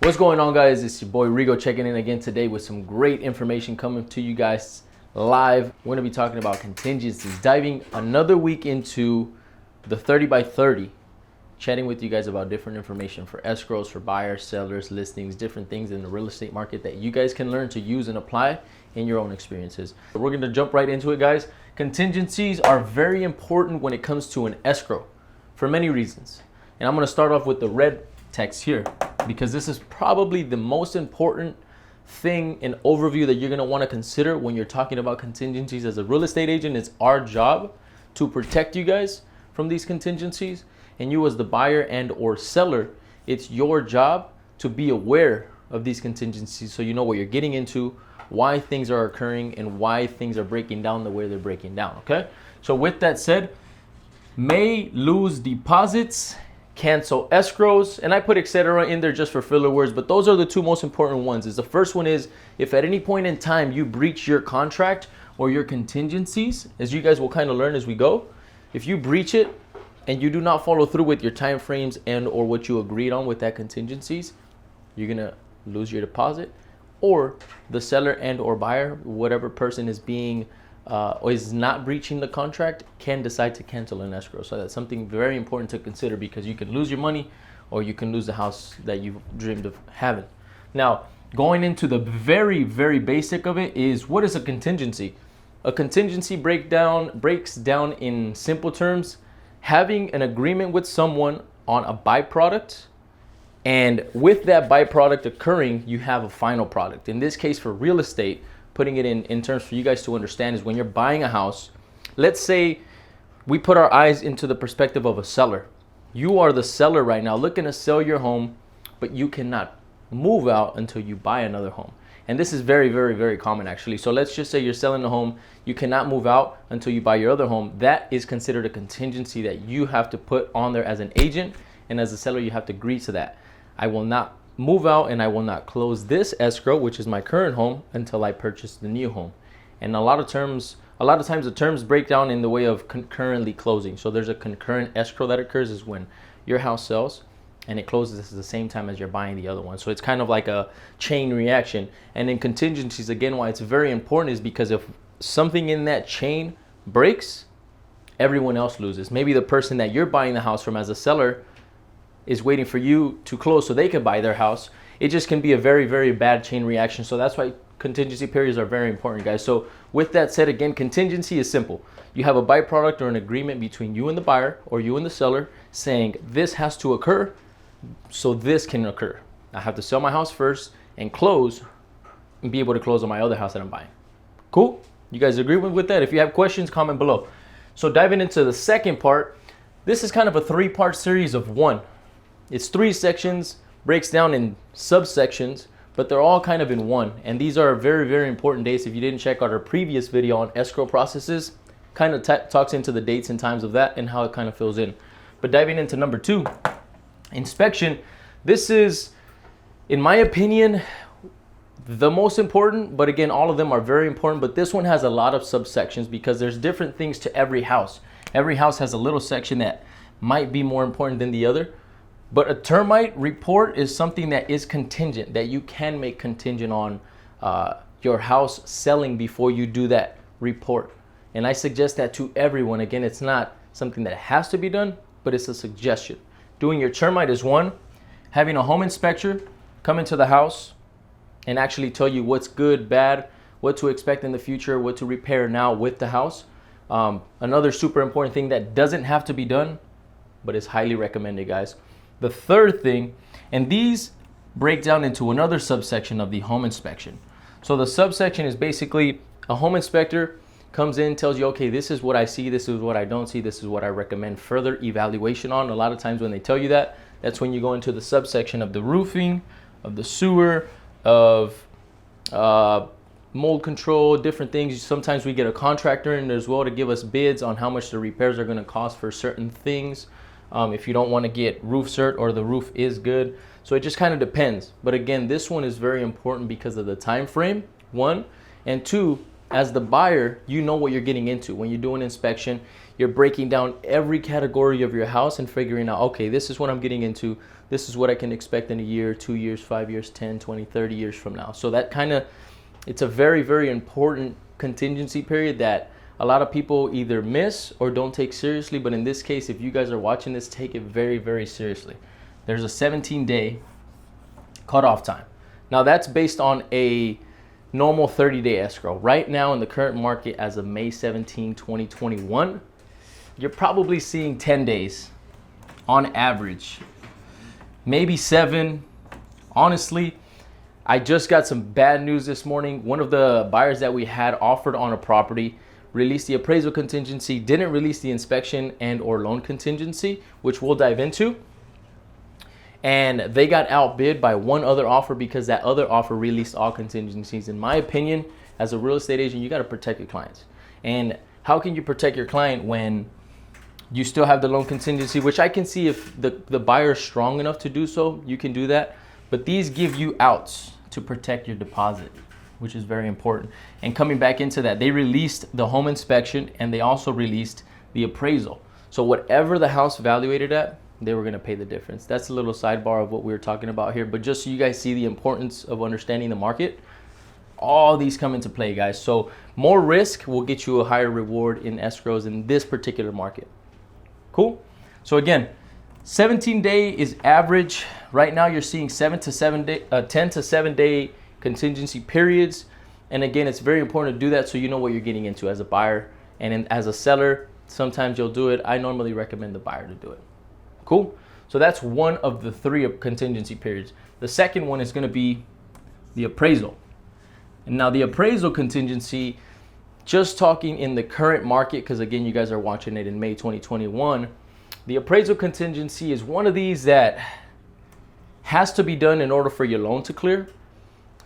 What's going on, guys? It's your boy Rigo checking in again today with some great information coming to you guys live. We're going to be talking about contingencies, diving another week into the 30 by 30, chatting with you guys about different information for escrows, for buyers, sellers, listings, different things in the real estate market that you guys can learn to use and apply in your own experiences. We're going to jump right into it, guys. Contingencies are very important when it comes to an escrow for many reasons. And I'm going to start off with the red text here, because this is probably the most important thing and overview that you're going to want to consider when you're talking about contingencies. As a real estate agent, it's our job to protect you guys from these contingencies, and you as the buyer and or seller, it's your job to be aware of these contingencies so you know what you're getting into, why things are occurring, and why things are breaking down the way they're breaking down. Okay, so with that said, may lose deposits, cancel escrows, and I put etc. in there just for filler words, but those are the two most important ones. The first one is if at any point in time you breach your contract or your contingencies, as you guys will kind of learn as we go, if you breach it and you do not follow through with your time frames and or what you agreed on with that contingencies, you're gonna lose your deposit, or the seller and or buyer, whatever person is being or is not breaching the contract, can decide to cancel an escrow. So that's something very important to consider, because you can lose your money or you can lose the house that you've dreamed of having. Now, going into the very, very basic of it is, what is a contingency? A contingency breaks down in simple terms, having an agreement with someone on a byproduct, and with that byproduct occurring, you have a final product. In this case, for real estate, putting it in terms for you guys to understand, is when you're buying a house, let's say we put our eyes into the perspective of a seller. You are the seller right now looking to sell your home, but you cannot move out until you buy another home. And this is very, very, very common actually. So let's just say you're selling a home, you cannot move out until you buy your other home. That is considered a contingency that you have to put on there as an agent, and as a seller you have to agree to that. I will not move out and I will not close this escrow, which is my current home, until I purchase the new home. And a lot of times the terms break down in the way of concurrently closing. So there's a concurrent escrow that occurs is when your house sells and it closes at the same time as you're buying the other one. So it's kind of like a chain reaction. And in contingencies, again, why it's very important is because if something in that chain breaks, everyone else loses. Maybe the person that you're buying the house from as a seller is waiting for you to close so they can buy their house. It just can be a very, very bad chain reaction. So that's why contingency periods are very important, guys. So with that said, again, contingency is simple. You have a byproduct or an agreement between you and the buyer or you and the seller saying this has to occur so this can occur. I have to sell my house first and close and be able to close on my other house that I'm buying. Cool? You guys agree with that? If you have questions, comment below. So diving into the second part, this is kind of a 3-part series of one. It's 3 sections, breaks down in subsections, but they're all kind of in one. And these are very, very important dates. If you didn't check out our previous video on escrow processes, kind of talks into the dates and times of that and how it kind of fills in. But diving into number 2, inspection. This is, in my opinion, the most important, but again, all of them are very important, but this one has a lot of subsections because there's different things to every house. Every house has a little section that might be more important than the other. But a termite report is something that is contingent, that you can make contingent on your house selling before you do that report. And I suggest that to everyone. Again, it's not something that has to be done, but it's a suggestion. Doing your termite is one. Having a home inspector come into the house and actually tell you what's good, bad, what to expect in the future, what to repair now with the house. Another super important thing that doesn't have to be done, but is highly recommended, guys. The third thing, and these break down into another subsection of the home inspection. So the subsection is basically a home inspector comes in, tells you, okay, this is what I see, this is what I don't see, this is what I recommend further evaluation on. A lot of times when they tell you that, that's when you go into the subsection of the roofing, of the sewer, of mold control, different things. Sometimes we get a contractor in as well to give us bids on how much the repairs are going to cost for certain things. If you don't want to get roof cert or the roof is good. So it just kind of depends. But again, this one is very important because of the time frame, 1, and 2, as the buyer, you know what you're getting into. When you do an inspection, you're breaking down every category of your house and figuring out, okay, this is what I'm getting into. This is what I can expect in a year, 2 years, 5 years, 10, 20, 30 years from now. So that kind of, it's a very, very important contingency period that a lot of people either miss or don't take seriously. But in this case, if you guys are watching this, take it very, very seriously. There's a 17-day cutoff time. Now that's based on a normal 30-day escrow. Right now in the current market as of May 17, 2021, you're probably seeing 10 days on average, maybe 7. Honestly, I just got some bad news this morning. One of the buyers that we had offered on a property released the appraisal contingency, didn't release the inspection and or loan contingency, which we'll dive into. And they got outbid by one other offer because that other offer released all contingencies. In my opinion, as a real estate agent, you got to protect your clients. And how can you protect your client when you still have the loan contingency, which I can see if the buyer is strong enough to do so, you can do that. But these give you outs to protect your deposit, which is very important. And coming back into that, they released the home inspection and they also released the appraisal. So whatever the house valuated at, they were going to pay the difference. That's a little sidebar of what we were talking about here, but just so you guys see the importance of understanding the market, all these come into play, guys. So more risk will get you a higher reward in escrows in this particular market. Cool. So again, 17-day is average. Right now you're seeing 10 to 7 day contingency periods. And again, it's very important to do that so you know what you're getting into as a buyer. And as a seller, sometimes you'll do it. I normally recommend the buyer to do it. Cool. So that's one of the 3 contingency periods. The second one is going to be the appraisal. And now the appraisal contingency, just talking in the current market, because again, you guys are watching it in May 2021, the appraisal contingency is one of these that has to be done in order for your loan to clear.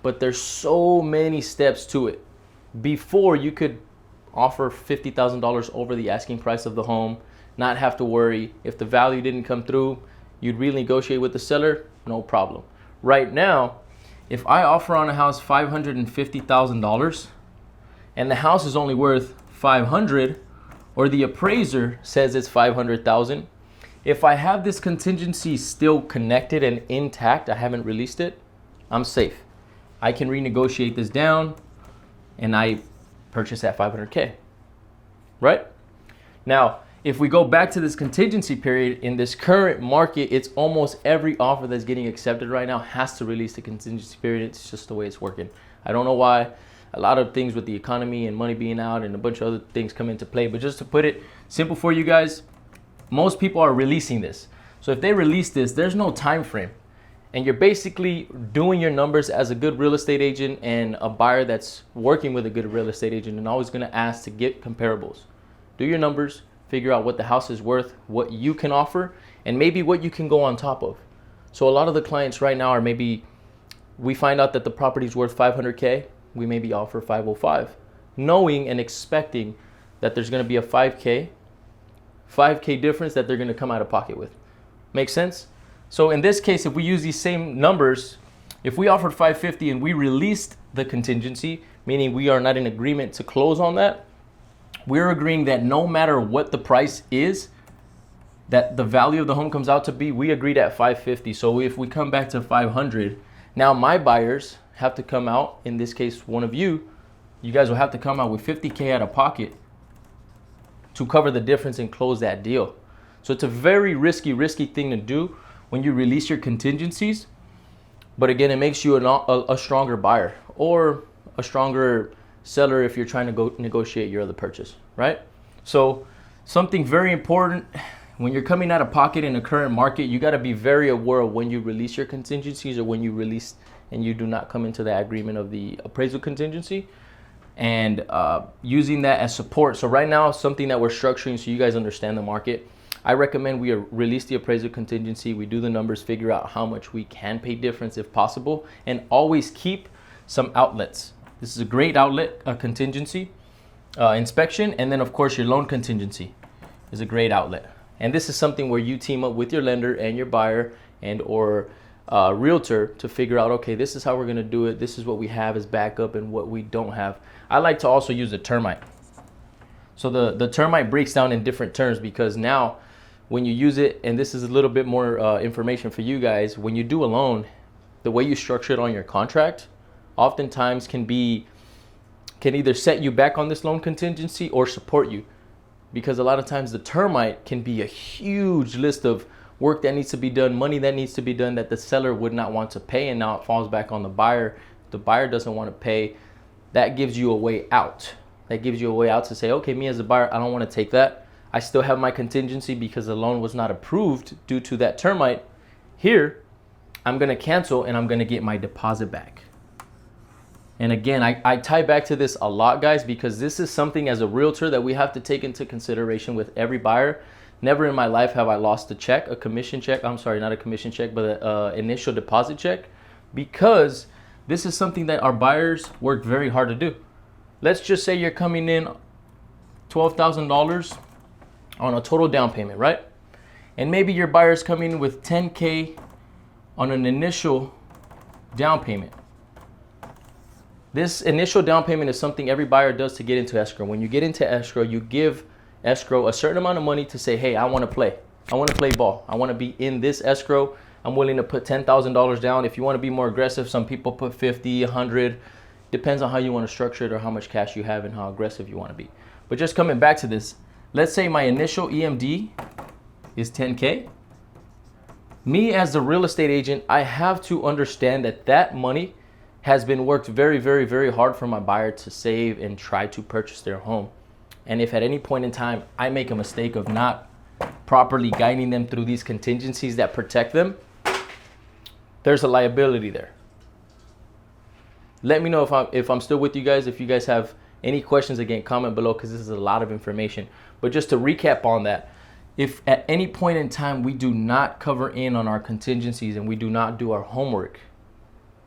But there's so many steps to it. Before, you could offer $50,000 over the asking price of the home, not have to worry. If the value didn't come through, you'd renegotiate with the seller, no problem. Right now, if I offer on a house $550,000 and the house is only worth $500,000, or the appraiser says it's $500,000, if I have this contingency still connected and intact, I haven't released it, I'm safe. I can renegotiate this down and I purchase at $500K, right? Now, if we go back to this contingency period, in this current market, it's almost every offer that's getting accepted right now has to release the contingency period. It's just the way it's working. I don't know why. A lot of things with the economy and money being out and a bunch of other things come into play. But just to put it simple for you guys, most people are releasing this. So if they release this, there's no time frame. And you're basically doing your numbers as a good real estate agent and a buyer that's working with a good real estate agent and always going to ask to get comparables. Do your numbers. Figure out what the house is worth, what you can offer, and maybe what you can go on top of. So a lot of the clients right now are maybe, we find out that the property is worth $500K, we maybe offer $505, knowing and expecting that there's going to be a $5K difference that they're going to come out of pocket with. Make sense? So in this case, if we use these same numbers, if we offered $550 and we released the contingency, meaning we are not in agreement to close on that, we're agreeing that no matter what the price is, that the value of the home comes out to be, we agreed at $550. So if we come back to $500, now my buyers have to come out, in this case, one of you guys will have to come out with $50K out of pocket to cover the difference and close that deal. So it's a very risky thing to do when you release your contingencies. But again, it makes you a stronger buyer or a stronger seller if you're trying to go negotiate your other purchase, right? So something very important when you're coming out of pocket in the current market, you got to be very aware of when you release your contingencies or when you release and you do not come into that agreement of the appraisal contingency, and using that as support. So right now, something that we're structuring so you guys understand the market, I recommend we release the appraisal contingency, we do the numbers, figure out how much we can pay difference if possible, and always keep some outlets. This is a great outlet, a contingency, inspection, and then of course your loan contingency is a great outlet. And this is something where you team up with your lender and your buyer and or realtor to figure out, okay, this is how we're gonna do it. This is what we have as backup and what we don't have. I like to also use the termite. So the termite breaks down in different terms, because now when you use it, and this is a little bit more information for you guys, when you do a loan, the way you structure it on your contract oftentimes can either set you back on this loan contingency or support you. Because a lot of times the termite can be a huge list of work that needs to be done, money that needs to be done that the seller would not want to pay, and now it falls back on the buyer. The buyer doesn't want to pay. That gives you a way out. That gives you a way out to say, okay, me as a buyer, I don't want to take that. I still have my contingency because the loan was not approved due to that termite. Here, I'm going to cancel and I'm going to get my deposit back. And again, I tie back to this a lot, guys, because this is something as a realtor that we have to take into consideration with every buyer. Never in my life have I lost a check, a commission check. I'm sorry, not a commission check, but an initial deposit check, because this is something that our buyers work very hard to do. Let's just say you're coming in $12,000 on a total down payment, right? And maybe your buyer's coming in with $10K on an initial down payment. This initial down payment is something every buyer does to get into escrow. When you get into escrow, you give escrow a certain amount of money to say, hey, I want to play. I want to play ball. I want to be in this escrow. I'm willing to put $10,000 down. If you want to be more aggressive, some people put 50, 100. Depends on how you want to structure it or how much cash you have and how aggressive you want to be. But just coming back to this, let's say my initial EMD is 10K. Me as the real estate agent, I have to understand that that money has been worked very, very, very hard for my buyer to save and try to purchase their home. And if at any point in time I make a mistake of not properly guiding them through these contingencies that protect them, there's a liability there. Let me know if I'm still with you guys. If you guys have any questions, again, comment below, because this is a lot of information. But just to recap on that, if at any point in time we do not cover in on our contingencies and we do not do our homework,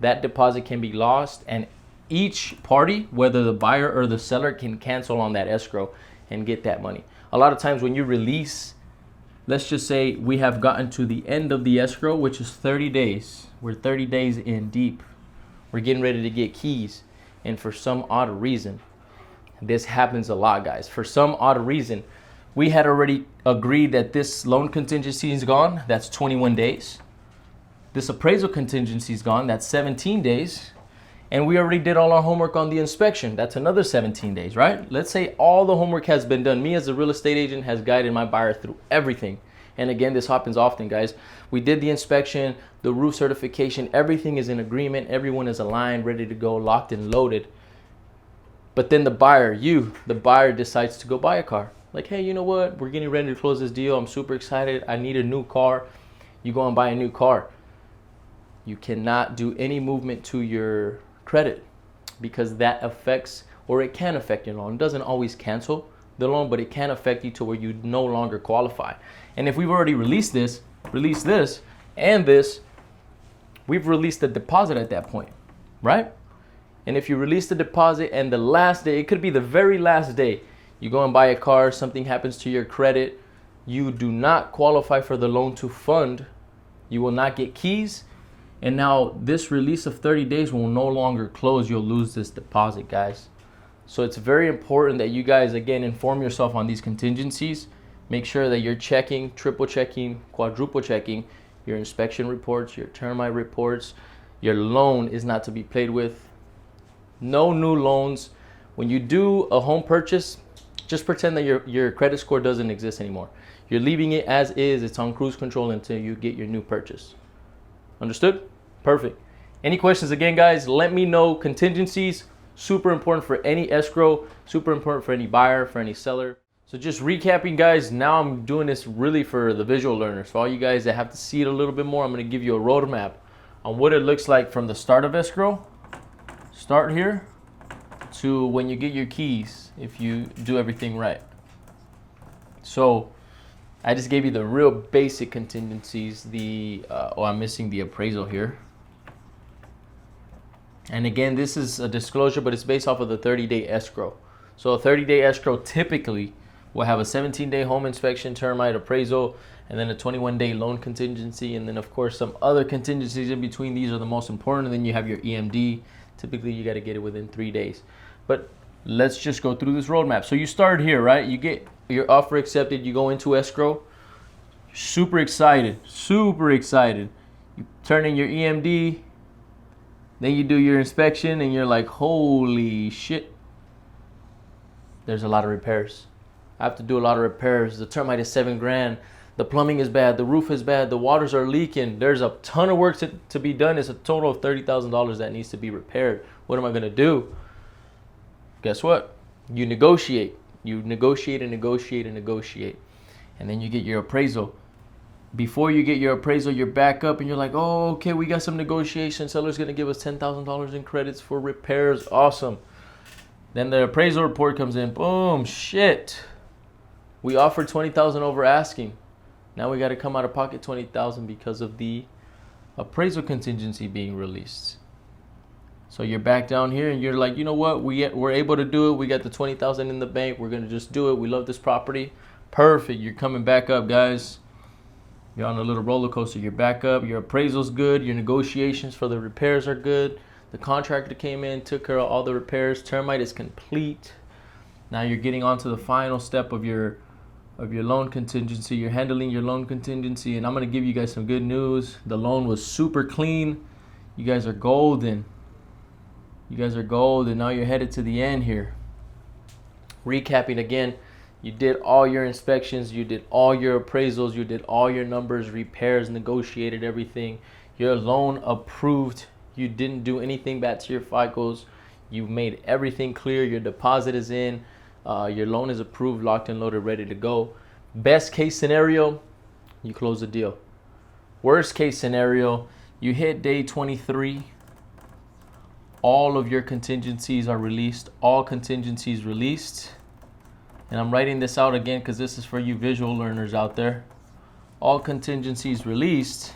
that deposit can be lost, and each party, whether the buyer or the seller, can cancel on that escrow and get that money. A lot of times when you release, let's just say we have gotten to the end of the escrow, which is 30 days. We're 30 days in deep. We're getting ready to get keys. And for some odd reason, this happens a lot, guys. For some odd reason, we had already agreed that this loan contingency is gone. That's 21 days. This appraisal contingency is gone. That's 17 days. And we already did all our homework on the inspection. That's another 17 days, right? Let's say all the homework has been done. Me as a real estate agent has guided my buyer through everything. And again, this happens often, guys. We did the inspection, the roof certification, everything is in agreement. Everyone is aligned, ready to go, locked and loaded. But then the buyer, the buyer decides to go buy a car. Like, hey, you know what? We're getting ready to close this deal. I'm super excited. I need a new car. You go and buy a new car. You cannot do any movement to your credit, because that affects, or it can affect your loan. It doesn't always cancel the loan, but it can affect you to where you no longer qualify. And if we've already released this, and this, we've released the deposit at that point, right? And if you release the deposit and the last day, it could be the very last day, you go and buy a car, something happens to your credit, you do not qualify for the loan to fund, you will not get keys. And now this release of 30 days will no longer close. You'll lose this deposit, guys. So it's very important that you guys, again, inform yourself on these contingencies. Make sure that you're checking, triple checking, quadruple checking your inspection reports, your termite reports. Your loan is not to be played with. No new loans. When you do a home purchase, just pretend that your credit score doesn't exist anymore. You're leaving it as is. It's on cruise control until you get your new purchase. Understood? Perfect. Any questions, again, guys, let me know. Contingencies, super important for any escrow, super important for any buyer, for any seller. So just recapping, guys, now I'm doing this really for the visual learners. For all you guys that have to see it a little bit more, I'm going to give you a roadmap on what it looks like from the start of escrow, start here, to when you get your keys, if you do everything right. So I just gave you the real basic contingencies. I'm missing the appraisal here. And again, this is a disclosure, but it's based off of the 30-day escrow. So a 30-day escrow typically will have a 17-day home inspection, termite, appraisal, and then a 21-day loan contingency. And then, of course, some other contingencies in between. These are the most important. And then you have your EMD. Typically, you got to get it within 3 days. But let's just go through this roadmap. So you start here, right? You get your offer accepted, you go into escrow. Super excited, super excited. You turn in your EMD, then you do your inspection, and you're like, holy shit, there's a lot of repairs. I have to do a lot of repairs. The termite is $7,000. The plumbing is bad. The roof is bad. The waters are leaking. There's a ton of work to be done. It's a total of $30,000 that needs to be repaired. What am I going to do? Guess what? You negotiate. You negotiate and negotiate and negotiate. And then you get your appraisal. Before you get your appraisal, you're back up and you're like, oh, okay, we got some negotiation. Seller's going to give us $10,000 in credits for repairs. Awesome. Then the appraisal report comes in. Boom, shit. We offered $20,000 over asking. Now we got to come out of pocket $20,000 because of the appraisal contingency being released. So you're back down here and you're like, you know what? We're able to do it. We got the $20,000 in the bank. We're going to just do it. We love this property. Perfect. You're coming back up, guys. You're on a little roller coaster. You're back up. Your appraisal's good. Your negotiations for the repairs are good. The contractor came in, took care of all the repairs. Termite is complete. Now you're getting on to the final step of your loan contingency. You're handling your loan contingency, and I'm going to give you guys some good news. The loan was super clean. You guys are golden. You guys are golden. Now you're headed to the end here. Recapping again, you did all your inspections, you did all your appraisals, you did all your numbers, repairs, negotiated everything. Your loan approved. You didn't do anything bad to your FICOs. You made everything clear. Your deposit is in. Your loan is approved, locked and loaded, ready to go. Best case scenario, you close the deal. Worst case scenario, you hit day 23. All of your contingencies are released. All contingencies released. And I'm writing this out again because this is for you visual learners out there. All contingencies released.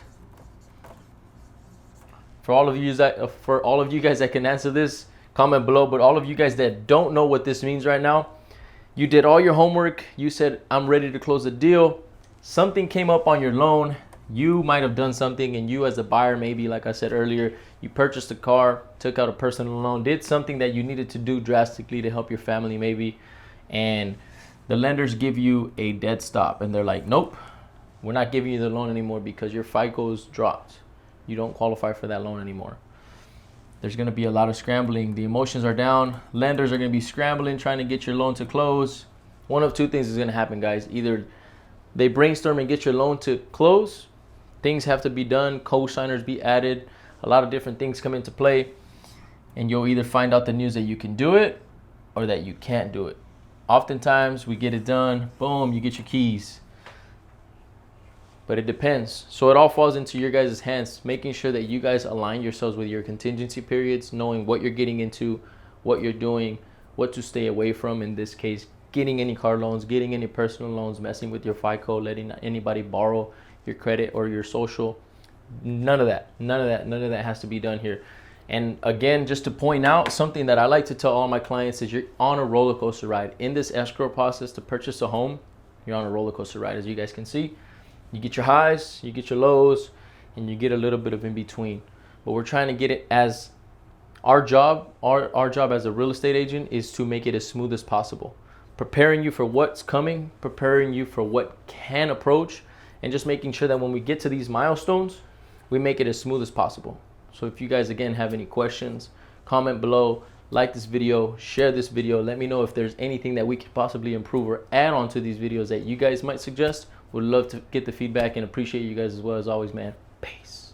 For all of you guys that can answer this, comment below. But all of you guys that don't know what this means right now, you did all your homework. You said, I'm ready to close a deal. Something came up on your loan. You might have done something, and you as a buyer, maybe like I said earlier, you purchased a car, took out a personal loan, did something that you needed to do drastically to help your family maybe, and the lenders give you a dead stop, and they're like, nope, we're not giving you the loan anymore because your FICO's dropped. You don't qualify for that loan anymore. There's going to be a lot of scrambling. The emotions are down. Lenders are going to be scrambling, trying to get your loan to close. One of two things is going to happen, guys. Either they brainstorm and get your loan to close. Things have to be done. Co-signers be added. A lot of different things come into play. And you'll either find out the news that you can do it or that you can't do it. Oftentimes, we get it done. Boom, you get your keys. But it depends. So it all falls into your guys' hands, making sure that you guys align yourselves with your contingency periods, knowing what you're getting into, what you're doing, what to stay away from. In this case, getting any car loans, getting any personal loans, messing with your FICO, letting anybody borrow your credit or your social. None of that has to be done here. And again, just to point out, something that I like to tell all my clients is you're on a roller coaster ride. In this escrow process to purchase a home, you're on a roller coaster ride, as you guys can see. You get your highs, you get your lows, and you get a little bit of in between. But we're trying to get it as our job as a real estate agent is to make it as smooth as possible. Preparing you for what's coming, preparing you for what can approach, and just making sure that when we get to these milestones, we make it as smooth as possible. So if you guys, again, have any questions, comment below, like this video, share this video. Let me know if there's anything that we could possibly improve or add on to these videos that you guys might suggest. Would love to get the feedback and appreciate you guys as well as always, man. Peace.